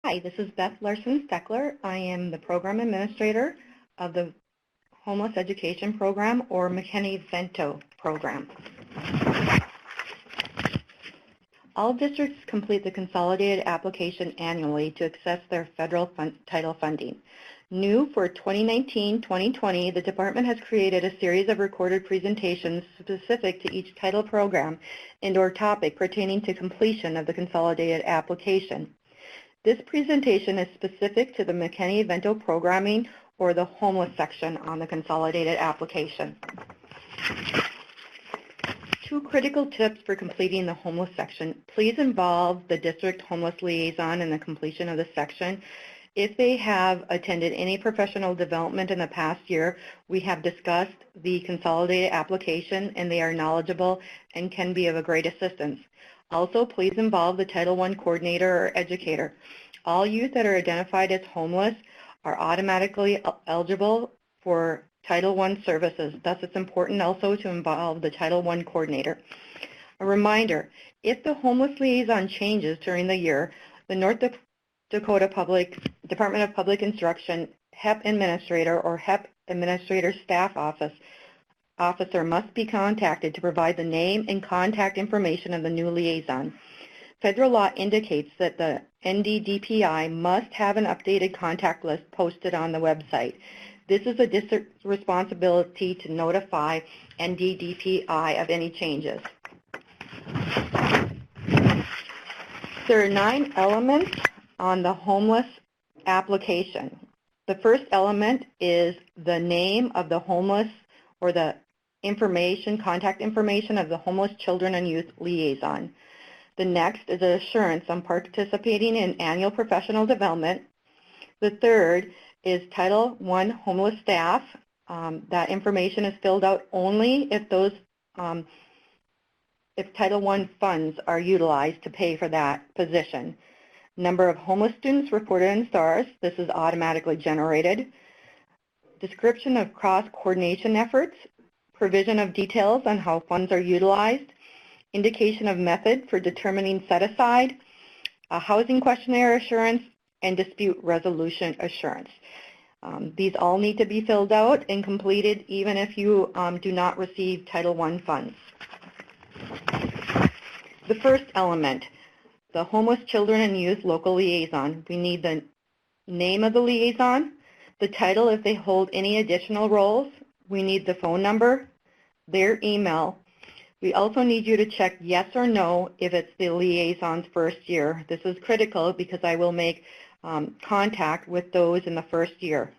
Hi, this is Beth Larson-Steckler. I am the Program Administrator of the Homeless Education Program, or McKinney Vento program. All districts complete the consolidated application annually to access their federal title funding. New for 2019-2020, the department has created a series of recorded presentations specific to each title program and/or topic pertaining to completion of the consolidated application. This presentation is specific to the McKinney Vento programming or the homeless section on the consolidated application. Two critical tips for completing the homeless section. Please involve the district homeless liaison in the completion of the section. If they have attended any professional development in the past year, we have discussed the consolidated application and they are knowledgeable and can be of a great assistance. Also, please involve the Title I coordinator or educator. All youth that are identified as homeless are automatically eligible for Title I services. Thus, it's important also to involve the Title I coordinator. A reminder, if the homeless liaison changes during the year, the North Dakota Department of Public Instruction HEP administrator or HEP administrator staff officer must be contacted to provide the name and contact information of the new liaison. Federal law indicates that the NDDPI must have an updated contact list posted on the website. This is a district's responsibility to notify NDDPI of any changes. There are 9 elements on the homeless application. The first element is the name of the homeless or the information, contact information of the homeless children and youth liaison. The next is an assurance on participating in annual professional development. The third is Title I homeless staff. That information is filled out only if if Title I funds are utilized to pay for that position. Number of homeless students reported in STARS. This is automatically generated. Description of cross-coordination efforts. Provision of details on how funds are utilized. Indication of method for determining set-aside. A housing questionnaire assurance, and dispute resolution assurance. These all need to be filled out and completed even if you do not receive Title I funds. The first element, the homeless children and youth local liaison. We need the name of the liaison, the title if they hold any additional roles. We need the phone number, their email. We also need you to check yes or no if it's the liaison's first year. This is critical because I will make contact with those in the first year.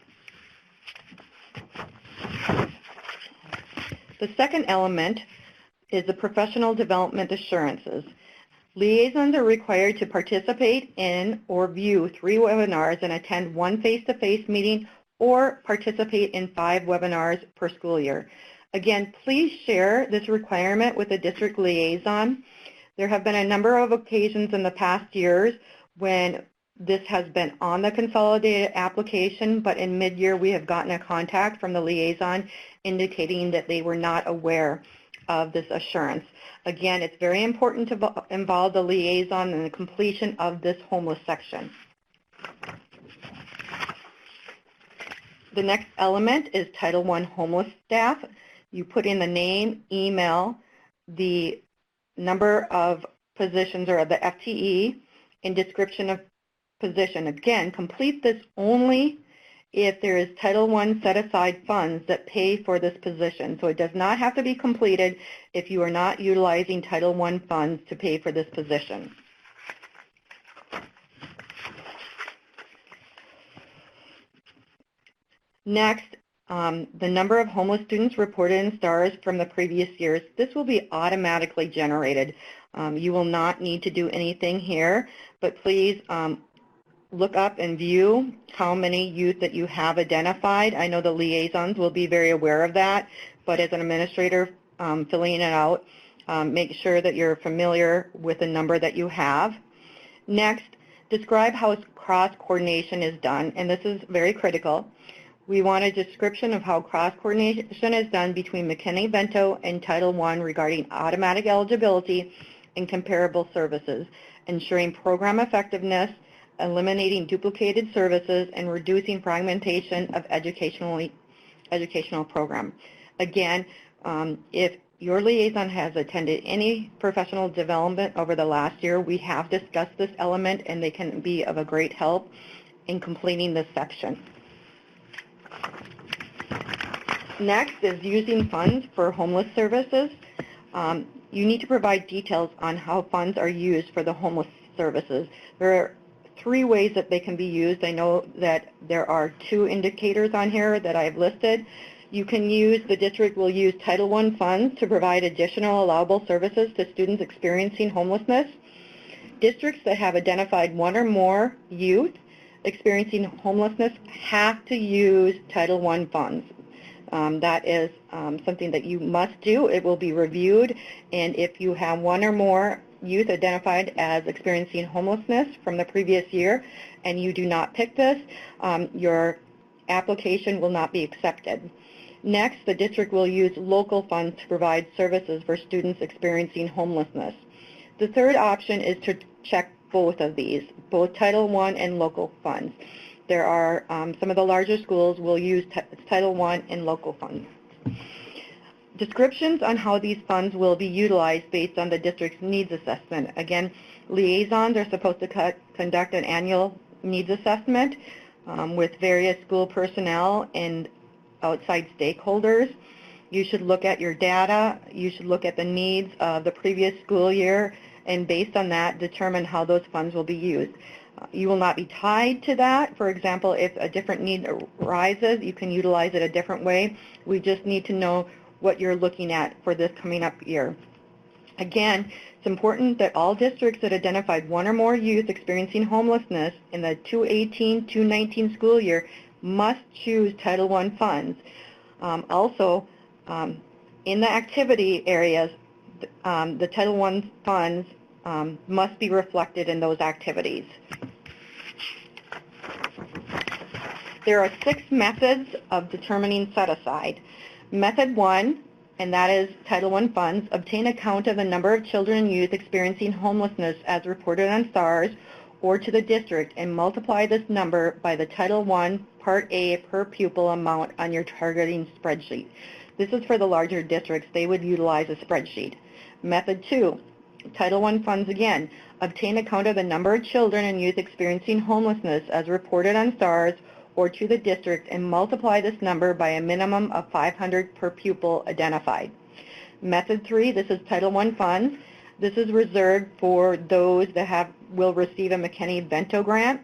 The second element is the professional development assurances. Liaisons are required to participate in or view 3 webinars and attend 1 face-to-face meeting or participate in 5 webinars per school year. Again, please share this requirement with the district liaison. There have been a number of occasions in the past years when this has been on the consolidated application, but in mid-year we have gotten a contact from the liaison indicating that they were not aware of this assurance. Again, it's very important to involve the liaison in the completion of this homeless section. The next element is Title I homeless staff. You put in the name, email, the number of positions or the FTE, and description of position. Again, complete this only if there is Title I set-aside funds that pay for this position. So it does not have to be completed if you are not utilizing Title I funds to pay for this position. Next, the number of homeless students reported in STARS from the previous years. This will be automatically generated. You will not need to do anything here, but please look up and view how many youth that you have identified. I know the liaisons will be very aware of that, but as an administrator filling it out, make sure that you're familiar with the number that you have. Next, describe how cross-coordination is done, and this is very critical. We want a description of how cross-coordination is done between McKinney Vento and Title I regarding automatic eligibility and comparable services, ensuring program effectiveness, eliminating duplicated services, and reducing fragmentation of educational program. Again, if your liaison has attended any professional development over the last year, we have discussed this element, and they can be of a great help in completing this section. Next is using funds for homeless services. You need to provide details on how funds are used for the homeless services. There are 3 ways that they can be used. I know that there are 2 indicators on here that I've listed. The district will use Title I funds to provide additional allowable services to students experiencing homelessness. Districts that have identified 1 or more youth experiencing homelessness have to use Title I funds. That is something that you must do. It will be reviewed, and if you have 1 or more youth identified as experiencing homelessness from the previous year and you do not pick this, your application will not be accepted. Next, the district will use local funds to provide services for students experiencing homelessness. The third option is to check both of these, both Title I and local funds. There are some of the larger schools will use Title I and local funds. Descriptions on how these funds will be utilized based on the district's needs assessment. Again, liaisons are supposed to conduct an annual needs assessment with various school personnel and outside stakeholders. You should look at your data. You should look at the needs of the previous school year, and based on that, determine how those funds will be used. You will not be tied to that. For example, if a different need arises, you can utilize it a different way. We just need to know what you're looking at for this coming up year. Again, it's important that all districts that identified 1 or more youth experiencing homelessness in the 2018-2019 school year must choose Title I funds. Also, in the activity areas, the Title I funds must be reflected in those activities. There are 6 methods of determining set-aside. Method 1, and that is Title I funds, obtain a count of the number of children and youth experiencing homelessness as reported on STARS or to the district and multiply this number by the Title I Part A per pupil amount on your targeting spreadsheet. This is for the larger districts. They would utilize a spreadsheet. Method 2, Title I funds again. Obtain a count of the number of children and youth experiencing homelessness as reported on STARS or to the district and multiply this number by a minimum of 500 per pupil identified. Method 3, this is Title I funds. This is reserved for those that will receive a McKinney Vento grant.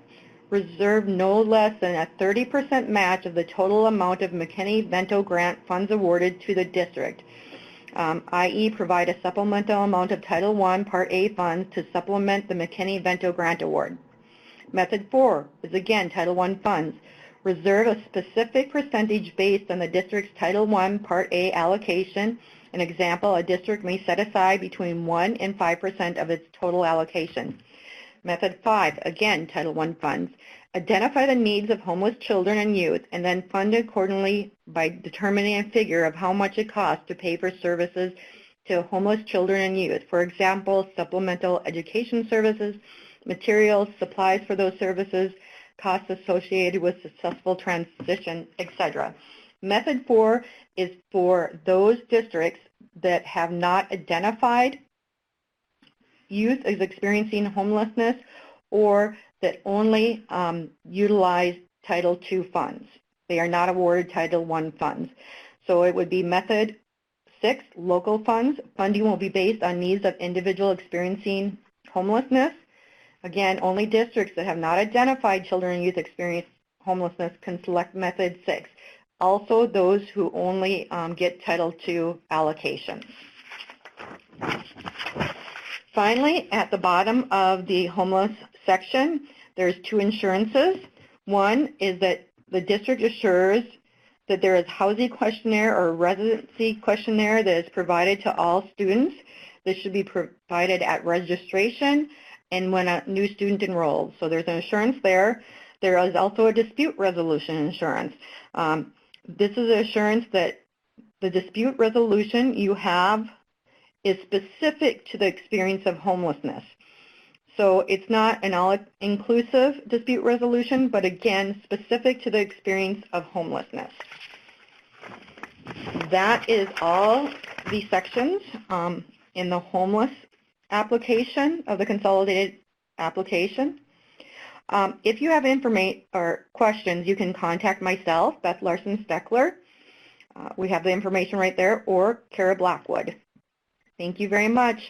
Reserve no less than a 30% match of the total amount of McKinney Vento grant funds awarded to the district, i.e. provide a supplemental amount of Title I Part A funds to supplement the McKinney Vento grant award. Method 4 is again Title I funds. Reserve a specific percentage based on the district's Title I Part A allocation. An example, a district may set aside between 1 and 5% of its total allocation. Method 5, again, Title I funds. Identify the needs of homeless children and youth and then fund accordingly by determining a figure of how much it costs to pay for services to homeless children and youth. For example, supplemental education services, materials, supplies for those services, costs associated with successful transition, etc. Method 4 is for those districts that have not identified youth as experiencing homelessness or that only utilize Title II funds. They are not awarded Title I funds. So it would be Method 6, local funds. Funding will be based on needs of individual experiencing homelessness. Again, only districts that have not identified children and youth experiencing homelessness can select Method 6. Also, those who only get Title II allocations. Finally, at the bottom of the homeless section, there's 2 insurances. One is that the district assures that there is housing questionnaire or residency questionnaire that is provided to all students. This should be provided at registration and when a new student enrolls. So there's an insurance there. There is also a dispute resolution insurance. This is an assurance that the dispute resolution you have is specific to the experience of homelessness. So it's not an all-inclusive dispute resolution, but again, specific to the experience of homelessness. That is all the sections in the homeless application of the consolidated application. If you have information or questions, you can contact myself, Beth Larson-Steckler. We have the information right there, or Kara Blackwood. Thank you very much.